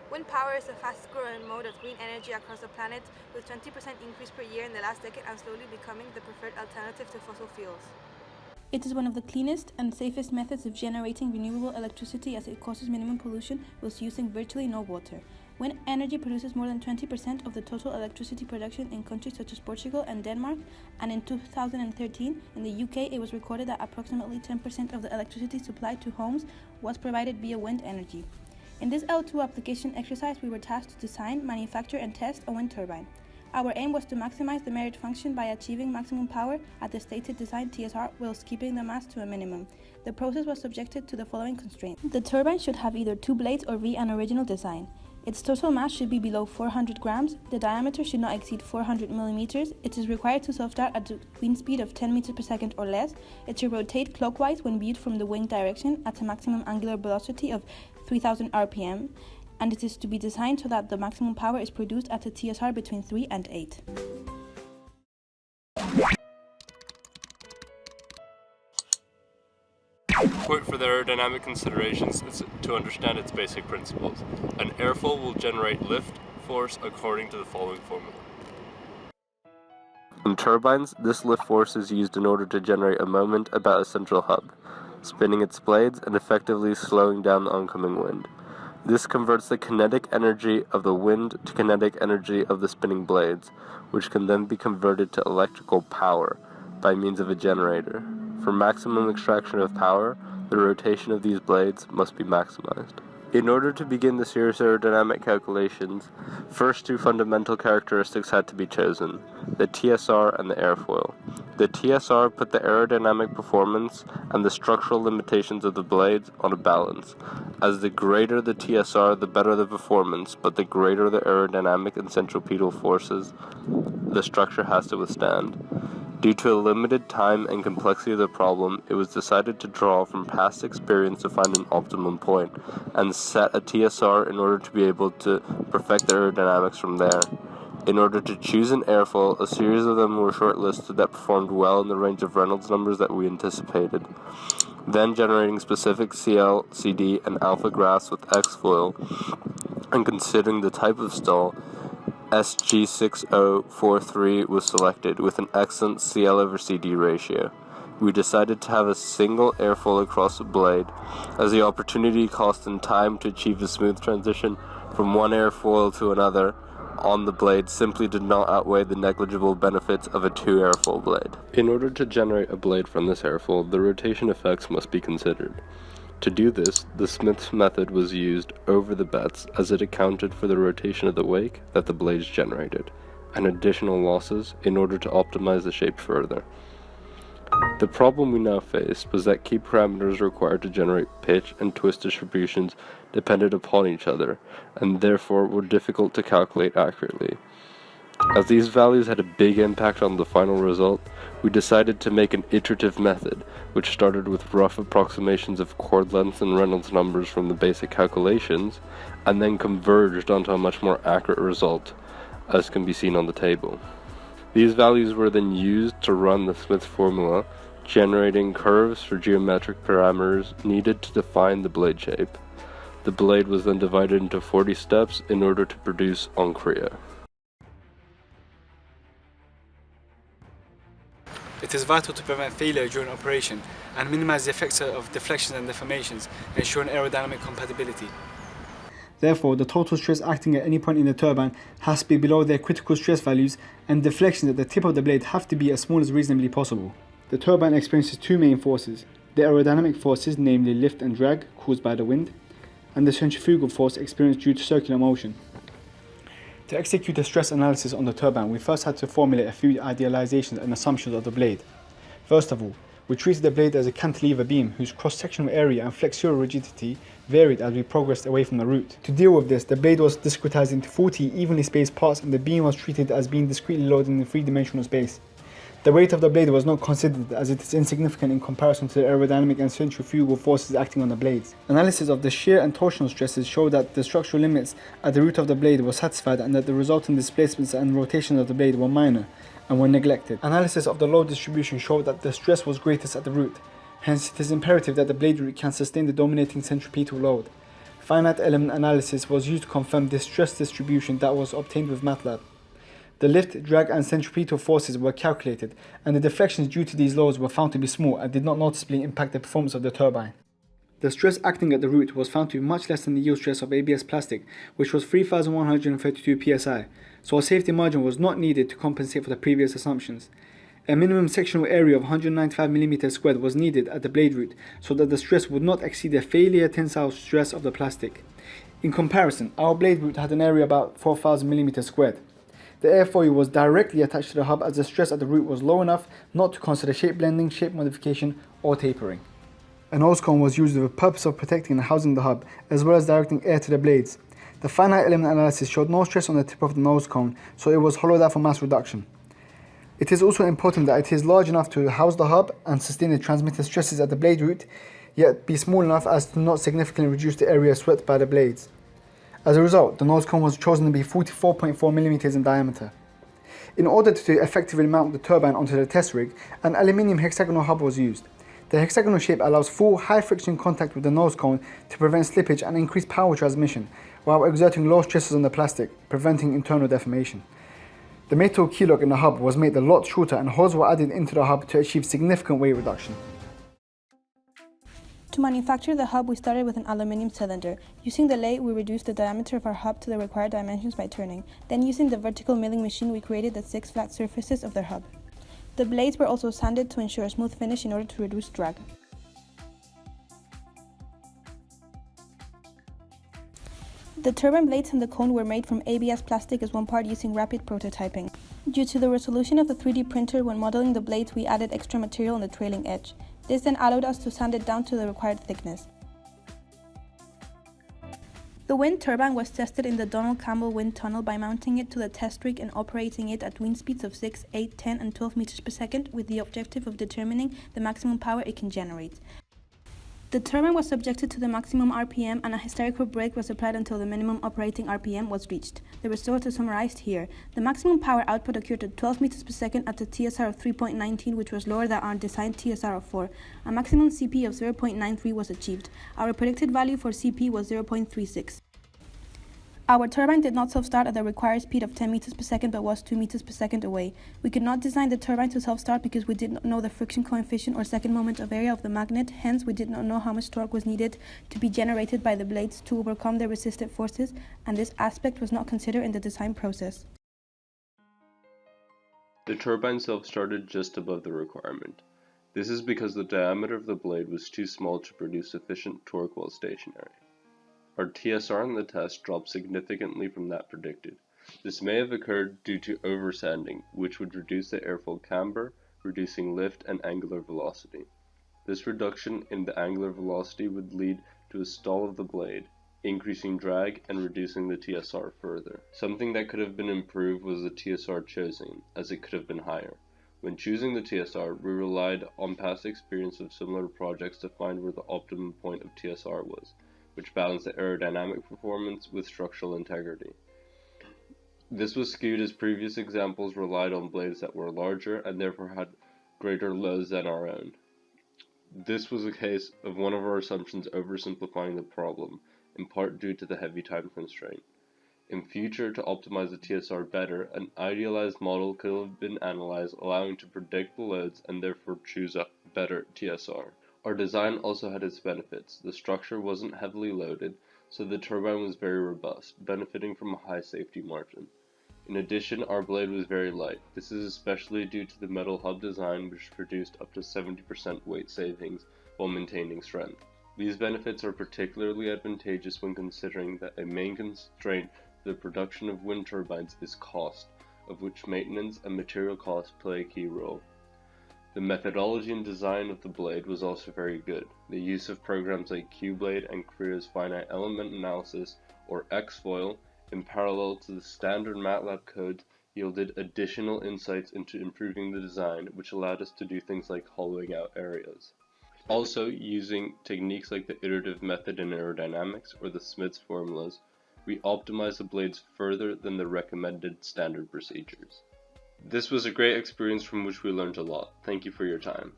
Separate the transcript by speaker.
Speaker 1: Wind power is the fastest growing mode of green energy across the planet, with 20% increase per year in the last decade and slowly becoming the preferred alternative to fossil fuels.
Speaker 2: It is one of the cleanest and safest methods of generating renewable electricity as it causes minimum pollution whilst using virtually no water. Wind energy produces more than 20% of the total electricity production in countries such as Portugal and Denmark, and in 2013, in the UK, it was recorded that approximately 10% of the electricity supplied to homes was provided via wind energy. In this L2 application exercise, we were tasked to design, manufacture, and test a wind turbine. Our aim was to maximize the merit function by achieving maximum power at the stated design TSR whilst keeping the mass to a minimum. The process was subjected to the following constraints. The turbine should have either 2 blades or be an original design. Its total mass should be below 400 grams, the diameter should not exceed 400 millimeters, it is required to self-start at a wind speed of 10 meters per second or less, it should rotate clockwise when viewed from the wind direction at a maximum angular velocity of 3000 rpm, and it is to be designed so that the maximum power is produced at a TSR between 3 and 8.
Speaker 3: Point for the aerodynamic considerations is to understand its basic principles. An airfoil will generate lift force according to the following formula. In turbines, this lift force is used in order to generate a moment about a central hub, spinning its blades and effectively slowing down the oncoming wind. This converts the kinetic energy of the wind to kinetic energy of the spinning blades, which can then be converted to electrical power by means of a generator. For maximum extraction of power, the rotation of these blades must be maximized. In order to begin the serious aerodynamic calculations, first 2 fundamental characteristics had to be chosen, the TSR and the airfoil. The TSR put the aerodynamic performance and the structural limitations of the blades on a balance, as the greater the TSR, the better the performance, but the greater the aerodynamic and centripetal forces the structure has to withstand. Due to a limited time and complexity of the problem, it was decided to draw from past experience to find an optimum point, and set a TSR in order to be able to perfect the aerodynamics from there. In order to choose an airfoil, a series of them were shortlisted that performed well in the range of Reynolds numbers that we anticipated. Then generating specific CL, CD, and alpha graphs with X-foil, and considering the type of stall, SG6043 was selected with an excellent CL over CD ratio. We decided to have a single airfoil across the blade, as the opportunity cost and time to achieve a smooth transition from one airfoil to another on the blade simply did not outweigh the negligible benefits of a 2 airfoil blade. In order to generate a blade from this airfoil, the rotation effects must be considered. To do this, the Smith's method was used over the bets, as it accounted for the rotation of the wake that the blades generated, and additional losses in order to optimize the shape further. The problem we now faced was that key parameters required to generate pitch and twist distributions depended upon each other, and therefore were difficult to calculate accurately. As these values had a big impact on the final result, we decided to make an iterative method, which started with rough approximations of chord lengths and Reynolds numbers from the basic calculations, and then converged onto a much more accurate result, as can be seen on the table. These values were then used to run the Smith formula, generating curves for geometric parameters needed to define the blade shape. The blade was then divided into 40 steps in order to produce Onkria.
Speaker 4: It is vital to prevent failure during operation and minimize the effects of deflections and deformations, ensuring aerodynamic compatibility.
Speaker 5: Therefore, the total stress acting at any point in the turbine has to be below their critical stress values, and deflections at the tip of the blade have to be as small as reasonably possible. The turbine experiences 2 main forces, the aerodynamic forces, namely lift and drag caused by the wind, and the centrifugal force experienced due to circular motion. To execute a stress analysis on the turbine, we first had to formulate a few idealizations and assumptions of the blade. First of all, we treated the blade as a cantilever beam whose cross-sectional area and flexural rigidity varied as we progressed away from the root. To deal with this, the blade was discretized into 40 evenly spaced parts, and the beam was treated as being discretely loaded in 3-dimensional space. The weight of the blade was not considered, as it is insignificant in comparison to the aerodynamic and centrifugal forces acting on the blades. Analysis of the shear and torsional stresses showed that the structural limits at the root of the blade were satisfied, and that the resulting displacements and rotations of the blade were minor and were neglected. Analysis of the load distribution showed that the stress was greatest at the root. Hence, it is imperative that the blade root can sustain the dominating centripetal load. finite element analysis was used to confirm this stress distribution that was obtained with MATLAB. The lift, drag and centripetal forces were calculated, and the deflections due to these loads were found to be small and did not noticeably impact the performance of the turbine. The stress acting at the root was found to be much less than the yield stress of ABS plastic, which was 3,132 psi, so a safety margin was not needed to compensate for the previous assumptions. A minimum sectional area of 195 mm² was needed at the blade root so that the stress would not exceed the failure tensile stress of the plastic. In comparison, our blade root had an area about 4,000 mm². The airfoil was directly attached to the hub as the stress at the root was low enough not to consider shape blending, shape modification or tapering. A nose cone was used with the purpose of protecting and housing the hub, as well as directing air to the blades. The finite element analysis showed no stress on the tip of the nose cone, so it was hollowed out for mass reduction. It is also important that it is large enough to house the hub and sustain the transmitted stresses at the blade root, yet be small enough as to not significantly reduce the area swept by the blades. As a result, the nose cone was chosen to be 44.4 mm in diameter. In order to effectively mount the turbine onto the test rig, an aluminium hexagonal hub was used. The hexagonal shape allows full high friction contact with the nose cone to prevent slippage and increase power transmission, while exerting low stresses on the plastic, preventing internal deformation. The metal keylock in the hub was made a lot shorter and holes were added into the hub to achieve significant weight reduction.
Speaker 2: To manufacture the hub, we started with an aluminium cylinder. Using the lathe, we reduced the diameter of our hub to the required dimensions by turning. Then using the vertical milling machine, we created the 6 flat surfaces of the hub. The blades were also sanded to ensure a smooth finish in order to reduce drag. The turbine blades and the cone were made from ABS plastic as one part using rapid prototyping. Due to the resolution of the 3D printer when modeling the blades, we added extra material on the trailing edge. This then allowed us to sand it down to the required thickness. The wind turbine was tested in the Donald Campbell wind tunnel by mounting it to the test rig and operating it at wind speeds of 6, 8, 10 and 12 meters per second with the objective of determining the maximum power it can generate. The turbine was subjected to the maximum RPM and a hysterical brake was applied until the minimum operating RPM was reached. The results are summarized here. The maximum power output occurred at 12 meters per second at a TSR of 3.19, which was lower than our designed TSR of 4. A maximum CP of 0.93 was achieved. Our predicted value for CP was 0.36. Our turbine did not self-start at the required speed of 10 meters per second but was 2 meters per second away. We could not design the turbine to self-start because we did not know the friction coefficient or second moment of area of the magnet, hence we did not know how much torque was needed to be generated by the blades to overcome the resistive forces, and this aspect was not considered in the design process.
Speaker 3: The turbine self-started just above the requirement. This is because the diameter of the blade was too small to produce sufficient torque while stationary. Our TSR in the test dropped significantly from that predicted. This may have occurred due to oversanding, which would reduce the airfoil camber, reducing lift and angular velocity. This reduction in the angular velocity would lead to a stall of the blade, increasing drag and reducing the TSR further. Something that could have been improved was the TSR chosen, as it could have been higher. When choosing the TSR, we relied on past experience of similar projects to find where the optimum point of TSR was, which balanced the aerodynamic performance with structural integrity. This was skewed as previous examples relied on blades that were larger and therefore had greater loads than our own. This was a case of one of our assumptions oversimplifying the problem, in part due to the heavy time constraint. In future, to optimize the TSR better, an idealized model could have been analyzed, allowing to predict the loads and therefore choose a better TSR. Our design also had its benefits. The structure wasn't heavily loaded, so the turbine was very robust, benefiting from a high safety margin. In addition, our blade was very light. This is especially due to the metal hub design, which produced up to 70% weight savings while maintaining strength. These benefits are particularly advantageous when considering that a main constraint for the production of wind turbines is cost, of which maintenance and material costs play a key role. The methodology and design of the blade was also very good. The use of programs like QBlade and Korea's finite element analysis, or Xfoil, in parallel to the standard MATLAB codes, yielded additional insights into improving the design, which allowed us to do things like hollowing out areas. Also, using techniques like the iterative method in aerodynamics or the Smith's formulas, we optimized the blades further than the recommended standard procedures. This was a great experience from which we learned a lot. Thank you for your time.